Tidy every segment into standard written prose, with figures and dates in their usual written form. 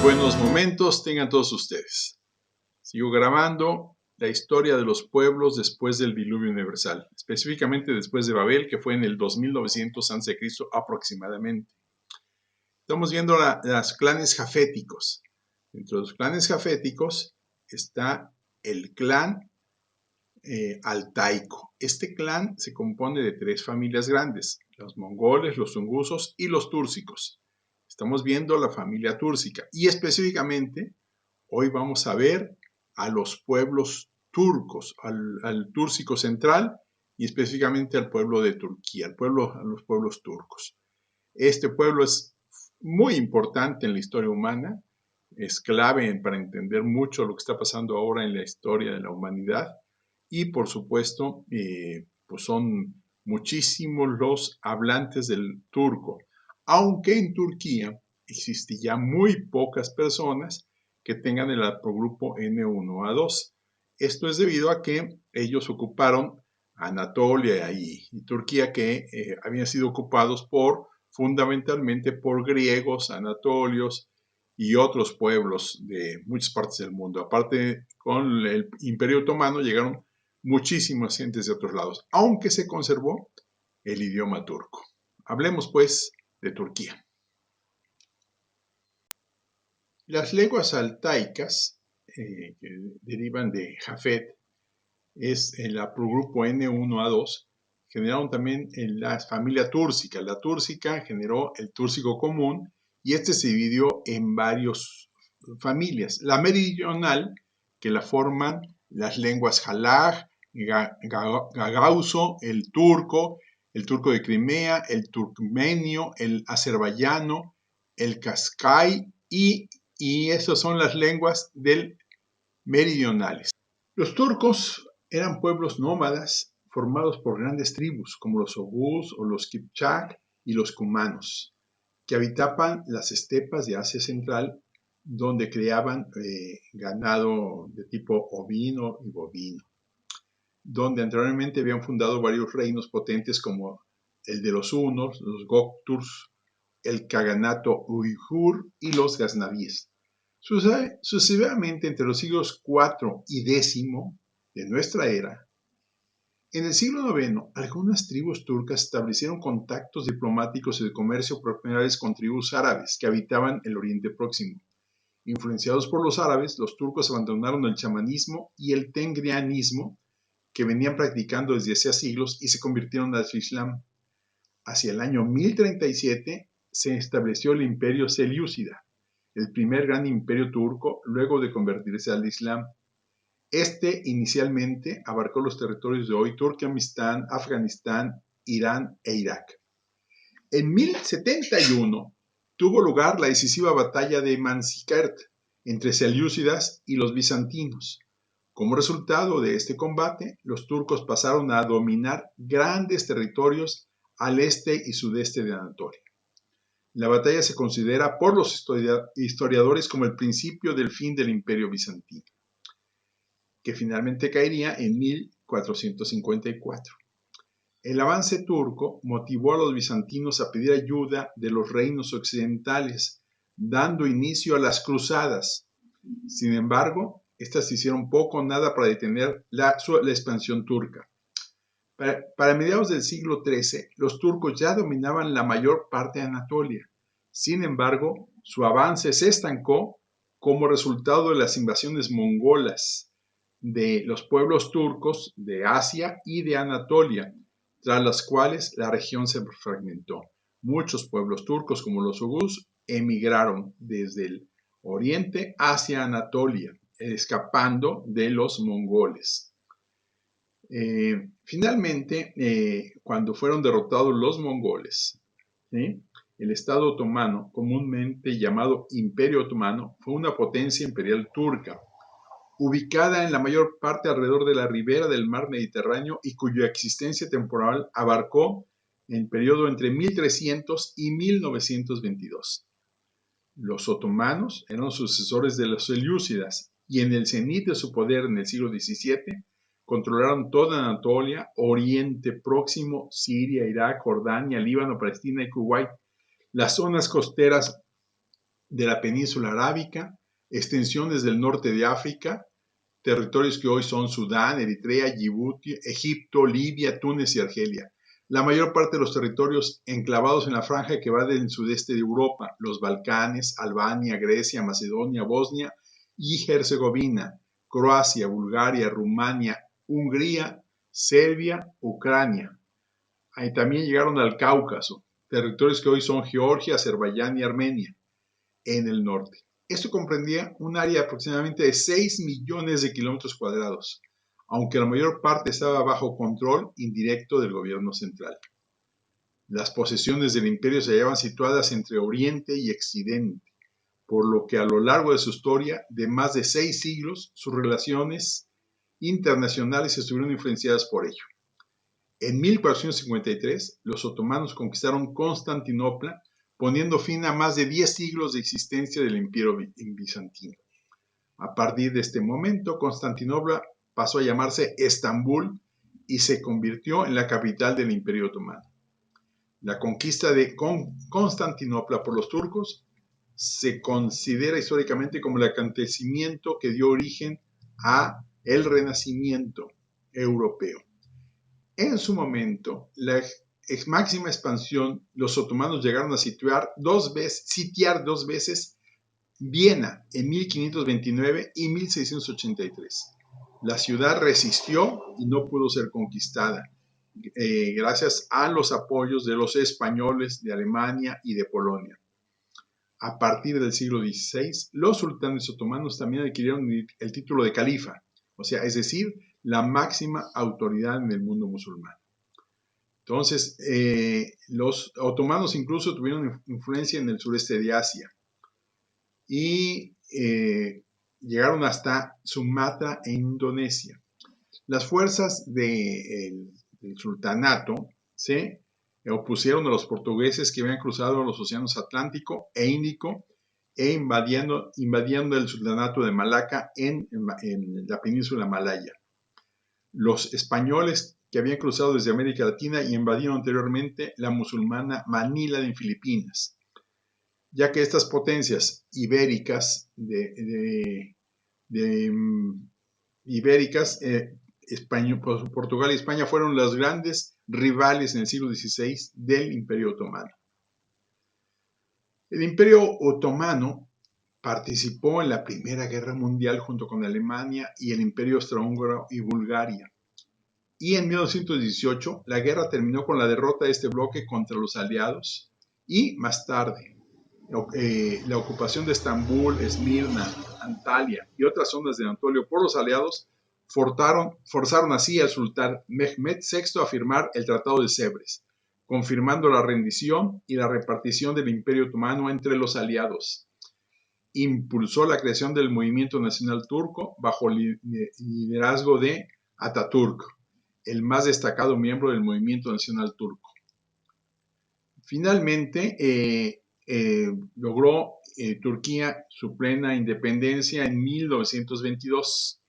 buenos momentos tengan todos ustedes. Sigo grabando la historia de los pueblos después del diluvio universal, específicamente después de Babel, que fue en el 2900 a.C. aproximadamente. Estamos viendo los clanes jaféticos. Dentro de los clanes jaféticos está el clan altaico. Este clan se compone de 3 familias grandes: los mongoles, los tungusos y los túrcicos. Estamos viendo la familia túrcica y específicamente hoy vamos a ver a los pueblos turcos, al túrcico central y específicamente al pueblo de Turquía, a los pueblos turcos. Este pueblo es muy importante en la historia humana, es clave para entender mucho lo que está pasando ahora en la historia de la humanidad y por supuesto pues son muchísimos los hablantes del turco, aunque en Turquía existen ya muy pocas personas que tengan el haplogrupo N1A2. Esto es debido a que ellos ocuparon Anatolia y Turquía, que habían sido ocupados fundamentalmente por griegos, anatolios y otros pueblos de muchas partes del mundo. Aparte, con el Imperio Otomano llegaron muchísimas gentes de otros lados, aunque se conservó el idioma turco. Hablemos pues de Turquía. Las lenguas altaicas, que derivan de Jafet, es el haplogrupo N1A2, generaron también en la familia túrcica. La túrcica generó el túrcico común y este se dividió en varias familias. La meridional, que la forman las lenguas jalaj, gagauso, el turco de Crimea, el turkmenio, el azerbaiyano, el cascai y esas son las lenguas del meridionales. Los turcos eran pueblos nómadas formados por grandes tribus como los oguz o los kipchak y los cumanos, que habitaban las estepas de Asia Central, donde criaban ganado de tipo ovino y bovino, donde anteriormente habían fundado varios reinos potentes como el de los hunos, los Göktürk, el Kaganato Uighur y los Gaznavíes. Sucesivamente entre los siglos IV y X de nuestra era, en el siglo IX, algunas tribus turcas establecieron contactos diplomáticos y de comercio por primera vez con tribus árabes que habitaban el Oriente Próximo. Influenciados por los árabes, los turcos abandonaron el chamanismo y el tengrianismo que venían practicando desde hacía siglos y se convirtieron al Islam. Hacia el año 1037 se estableció el imperio selyúcida, el primer gran imperio turco luego de convertirse al Islam. Este inicialmente abarcó los territorios de hoy Turkmenistán, Afganistán, Irán e Irak. En 1071 tuvo lugar la decisiva batalla de Manzikert entre selyúcidas y los bizantinos. Como resultado de este combate, los turcos pasaron a dominar grandes territorios al este y sudeste de Anatolia. La batalla se considera por los historiadores como el principio del fin del Imperio bizantino, que finalmente caería en 1454. El avance turco motivó a los bizantinos a pedir ayuda de los reinos occidentales, dando inicio a las cruzadas. Sin embargo, estas hicieron poco o nada para detener la expansión turca. Para mediados del siglo XIII, los turcos ya dominaban la mayor parte de Anatolia. Sin embargo, su avance se estancó como resultado de las invasiones mongolas de los pueblos turcos de Asia y de Anatolia, tras las cuales la región se fragmentó. Muchos pueblos turcos, como los oguz, emigraron desde el oriente hacia Anatolia, escapando de los mongoles. Finalmente, cuando fueron derrotados los mongoles, ¿sí?, el Estado otomano, comúnmente llamado Imperio Otomano, fue una potencia imperial turca, ubicada en la mayor parte alrededor de la ribera del mar Mediterráneo y cuya existencia temporal abarcó el periodo entre 1300 y 1922. Los otomanos eran sucesores de los selyúcidas y en el cenit de su poder en el siglo XVII controlaron toda Anatolia, Oriente Próximo, Siria, Irak, Jordania, Líbano, Palestina y Kuwait. Las zonas costeras de la península arábica, extensiones del norte de África, territorios que hoy son Sudán, Eritrea, Djibouti, Egipto, Libia, Túnez y Argelia. La mayor parte de los territorios enclavados en la franja que va del sudeste de Europa, los Balcanes, Albania, Grecia, Macedonia, Bosnia y Herzegovina, Croacia, Bulgaria, Rumania, Hungría, Serbia, Ucrania. Ahí también llegaron al Cáucaso, territorios que hoy son Georgia, Azerbaiyán y Armenia, en el norte. Esto comprendía un área de aproximadamente de 6 millones de kilómetros cuadrados, aunque la mayor parte estaba bajo control indirecto del gobierno central. Las posesiones del imperio se hallaban situadas entre Oriente y Occidente, por lo que a lo largo de su historia de más de 6 siglos, sus relaciones internacionales estuvieron influenciadas por ello. En 1453, los otomanos conquistaron Constantinopla, poniendo fin a más de 10 siglos de existencia del imperio bizantino. A partir de este momento, Constantinopla pasó a llamarse Estambul y se convirtió en la capital del imperio otomano. La conquista de Constantinopla por los turcos se considera históricamente como el acontecimiento que dio origen a el Renacimiento europeo. En su momento, la máxima expansión, los otomanos llegaron a sitiar dos veces Viena en 1529 y 1683. La ciudad resistió y no pudo ser conquistada, gracias a los apoyos de los españoles de Alemania y de Polonia. A partir del siglo XVI, los sultanes otomanos también adquirieron el título de califa, o sea, es decir, la máxima autoridad en el mundo musulmán. Entonces, los otomanos incluso tuvieron influencia en el sureste de Asia y llegaron hasta Sumatra e Indonesia. Las fuerzas del sultanato se opusieron a los portugueses que habían cruzado los océanos Atlántico e Índico e invadiendo el sultanato de Malaca en la península malaya. Los españoles que habían cruzado desde América Latina y invadieron anteriormente la musulmana Manila de Filipinas, ya que estas potencias ibéricas Portugal y España fueron los grandes rivales en el siglo XVI del Imperio Otomano. El Imperio Otomano participó en la Primera Guerra Mundial junto con Alemania y el Imperio Austrohúngaro y Bulgaria. Y en 1918 la guerra terminó con la derrota de este bloque contra los aliados y más tarde la ocupación de Estambul, Esmirna, Antalya y otras zonas de Anatolia por los aliados forzaron así al sultán Mehmed VI a firmar el Tratado de Sèvres, confirmando la rendición y la repartición del Imperio Otomano entre los aliados. Impulsó la creación del movimiento nacional turco bajo el liderazgo de Atatürk, el más destacado miembro del movimiento nacional turco. Finalmente, logró Turquía su plena independencia en 1922.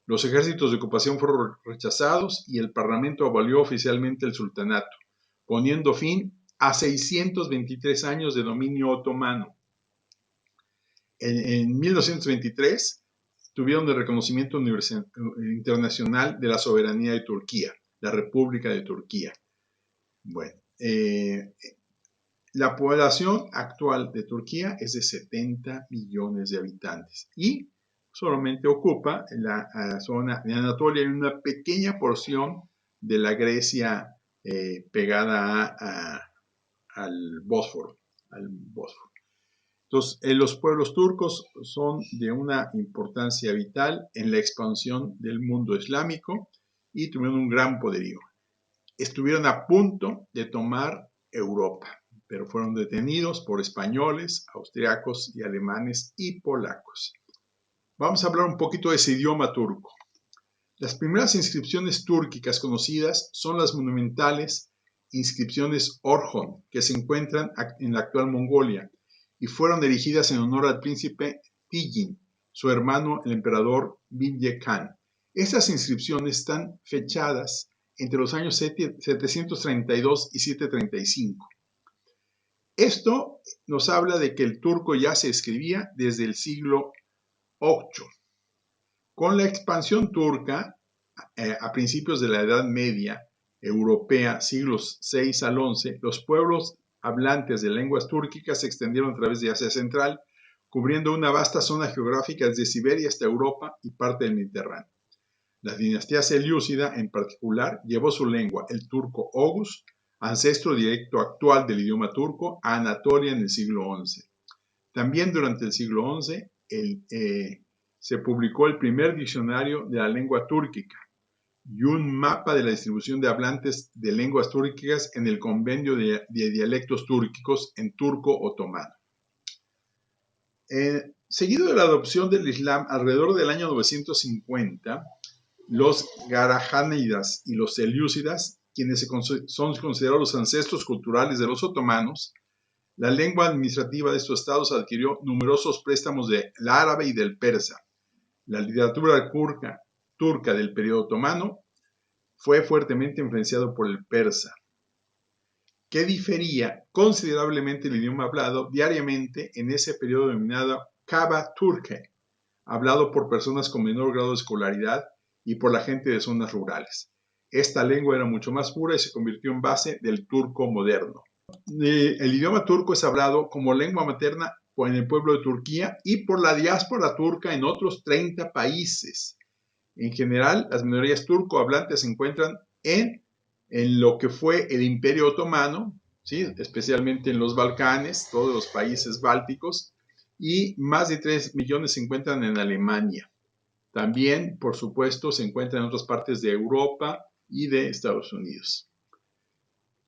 Los ejércitos de ocupación fueron rechazados y el parlamento abolió oficialmente el sultanato, poniendo fin a 623 años de dominio otomano. En 1923 tuvieron el reconocimiento internacional de la soberanía de Turquía, la República de Turquía. Bueno, la población actual de Turquía es de 70 millones de habitantes y solamente ocupa la zona de Anatolia y una pequeña porción de la Grecia pegada al Bósforo. Entonces, los pueblos turcos son de una importancia vital en la expansión del mundo islámico y tuvieron un gran poderío. Estuvieron a punto de tomar Europa, pero fueron detenidos por españoles, austriacos y alemanes y polacos. Vamos a hablar un poquito de ese idioma turco. Las primeras inscripciones túrquicas conocidas son las monumentales inscripciones Orhon, que se encuentran en la actual Mongolia, y fueron erigidas en honor al príncipe Tijin, su hermano el emperador Bilge Khan. Estas inscripciones están fechadas entre los años 732 y 735. Esto nos habla de que el turco ya se escribía desde el siglo VIII. Con la expansión turca, a principios de la Edad Media europea, siglos VI al XI, los pueblos hablantes de lenguas túrquicas se extendieron a través de Asia Central, cubriendo una vasta zona geográfica desde Siberia hasta Europa y parte del Mediterráneo. La dinastía selyúcida, en particular, llevó su lengua, el turco oghuz, ancestro directo actual del idioma turco, a Anatolia en el siglo XI. También durante el siglo XI se publicó el primer diccionario de la lengua túrquica y un mapa de la distribución de hablantes de lenguas túrquicas en el Compendio de Dialectos Túrquicos en turco otomano. Seguido de la adopción del Islam alrededor del año 950, los Garajánidas y los Selyúcidas, quienes son considerados los ancestros culturales de los otomanos, la lengua administrativa de estos estados adquirió numerosos préstamos del árabe y del persa. La literatura turca del periodo otomano fue fuertemente influenciado por el persa, que difería considerablemente el idioma hablado diariamente en ese periodo denominado Kaba Turke, hablado por personas con menor grado de escolaridad y por la gente de zonas rurales. Esta lengua era mucho más pura y se convirtió en base del turco moderno. El idioma turco es hablado como lengua materna en el pueblo de Turquía y por la diáspora turca en otros 30 países. En general, las minorías turco-hablantes se encuentran en lo que fue el Imperio Otomano, ¿sí? Especialmente en los Balcanes, todos los países bálticos, y más de 3 millones se encuentran en Alemania. También, por supuesto, se encuentran en otras partes de Europa y de Estados Unidos.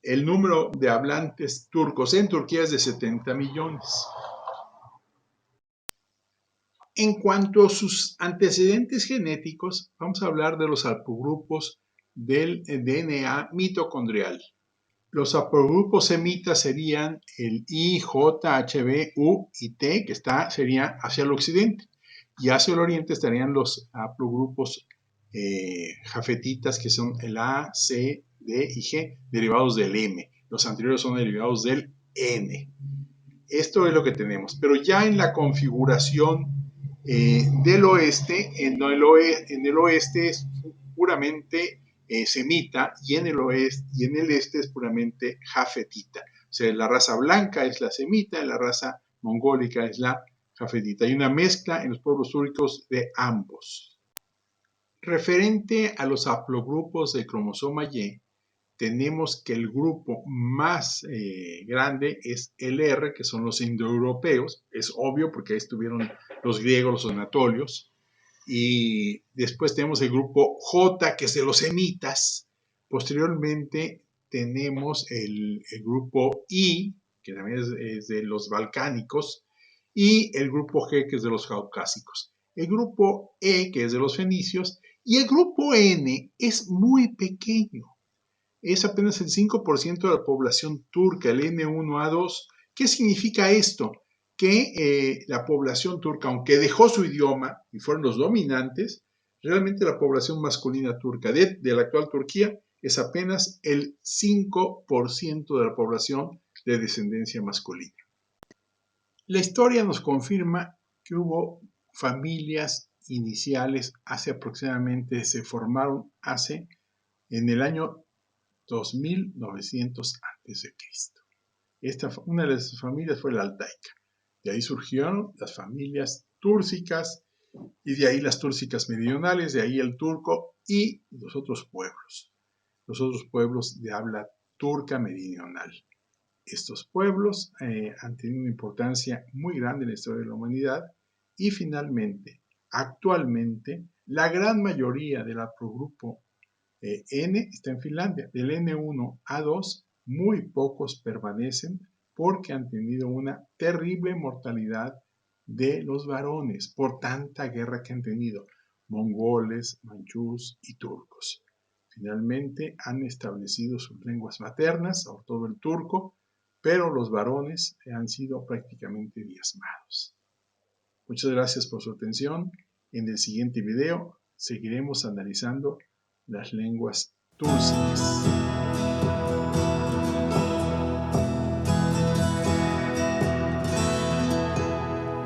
El número de hablantes turcos en Turquía es de 70 millones. En cuanto a sus antecedentes genéticos, vamos a hablar de los haplogrupos del DNA mitocondrial. Los haplogrupos semitas serían el I, J, HB, U y T, que sería hacia el occidente. Y hacia el oriente estarían los haplogrupos jafetitas, que son el A, C, D y G, derivados del M. Los anteriores son derivados del N. Esto es lo que tenemos. Pero ya en la configuración del oeste, en el oeste es puramente semita y en el este es puramente jafetita. O sea, la raza blanca es la semita y la raza mongólica es la jafetita. Hay una mezcla en los pueblos túrquicos de ambos. Referente a los haplogrupos del cromosoma Y, tenemos que el grupo más grande es el R, que son los indoeuropeos. Es obvio porque ahí estuvieron los griegos, los anatolios. Y después tenemos el grupo J, que es de los semitas. Posteriormente tenemos el grupo I, que también es de los balcánicos, y el grupo G, que es de los caucásicos. El grupo E, que es de los fenicios, y el grupo N es muy pequeño. Es apenas el 5% de la población turca, el N1A2. ¿Qué significa esto? Que la población turca, aunque dejó su idioma y fueron los dominantes, realmente la población masculina turca de la actual Turquía es apenas el 5% de la población de descendencia masculina. La historia nos confirma que hubo familias iniciales se formaron en el año 2900 a.C. Una de las familias fue la altaica. De ahí surgieron las familias túrcicas y de ahí las túrcicas meridionales, de ahí el turco y los otros pueblos de habla turca meridional. Estos pueblos han tenido una importancia muy grande en la historia de la humanidad y finalmente, actualmente, la gran mayoría del haplogrupo N está en Finlandia. Del N1 a 2, muy pocos permanecen porque han tenido una terrible mortalidad de los varones por tanta guerra que han tenido mongoles, manchús y turcos. Finalmente han establecido sus lenguas maternas, sobre todo el turco, pero los varones han sido prácticamente diezmados. Muchas gracias por su atención. En el siguiente video seguiremos analizando las lenguas túrcicas.